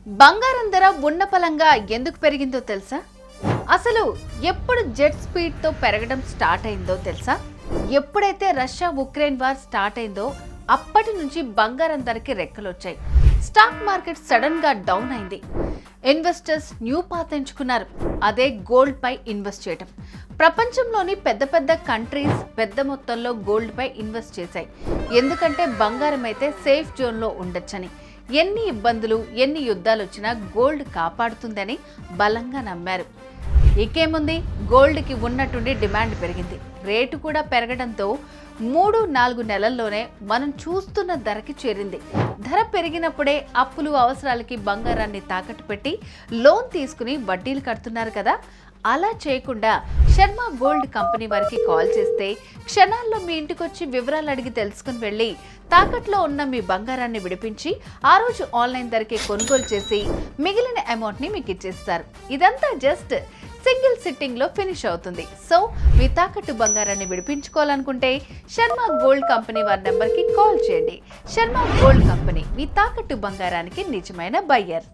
బంగారం ధర ఉన్నపలంగా ఎందుకు పెరిగిందో తెలుసా? అసలు ఎప్పుడు జెట్ స్పీడ్ తో పెరగడం స్టార్ట్ అయిందో తెలుసా? ఎప్పుడైతే రష్యా ఉక్రెయిన్ వార్ స్టార్ట్ అయిందో అప్పటి నుంచి బంగారం ధరకి రెక్కలు వచ్చాయి. స్టాక్ మార్కెట్ సడన్ గా డౌన్ అయింది. ఇన్వెస్టర్స్ న్యూ పాత్ ఎంచుకున్నారు. అదే గోల్డ్ పై ఇన్వెస్ట్ చేయటం. ప్రపంచంలోని పెద్ద పెద్ద కంట్రీస్ పెద్ద మొత్తంలో గోల్డ్ పై ఇన్వెస్ట్ చేశాయి. ఎందుకంటే బంగారం అయితే సేఫ్ జోన్ లో ఉండొచ్చని. ఎన్ని ఇబ్బందులు ఎన్ని యుద్ధాలు వచ్చినా గోల్డ్ కాపాడుతుందని బలంగా నమ్మారు. ఇకేముంది, గోల్డ్కి ఉన్నట్టుండి డిమాండ్ పెరిగింది. రేటు కూడా పెరగడంతో 3-4 నెలల్లోనే మనం చూస్తున్న ధరకి చేరింది. ధర పెరిగినప్పుడే అప్పులు అవసరాలకి బంగారాన్ని తాకట్టు పెట్టి లోన్ తీసుకుని వడ్డీలు కడుతున్నారు కదా. అలా చేయకుండా శర్మ గోల్డ్ కంపెనీ వారికి కాల్ చేస్తే క్షణాల్లో మీ ఇంటికొచ్చి వివరాలు అడిగి తెలుసుకుని వెళ్ళి తాకట్లో ఉన్న మీ బంగారాన్ని విడిపించి ఆ రోజు ఆన్లైన్ ధరకే కొనుగోలు చేసి మిగిలిన అమౌంట్ ని మీకు ఇచ్చేస్తారు. ఇదంతా జస్ట్ సింగిల్ సిట్టింగ్ లో ఫినిష్ అవుతుంది. సో మీ తాకట్టు బంగారాన్ని విడిపించుకోవాలనుకుంటే శర్మ గోల్డ్ కంపెనీ వారి నెంబర్ కి కాల్ చేయండి. శర్మ గోల్డ్ కంపెనీ మీ తాకట్టు బంగారానికి నిజమైన బయ్యర్.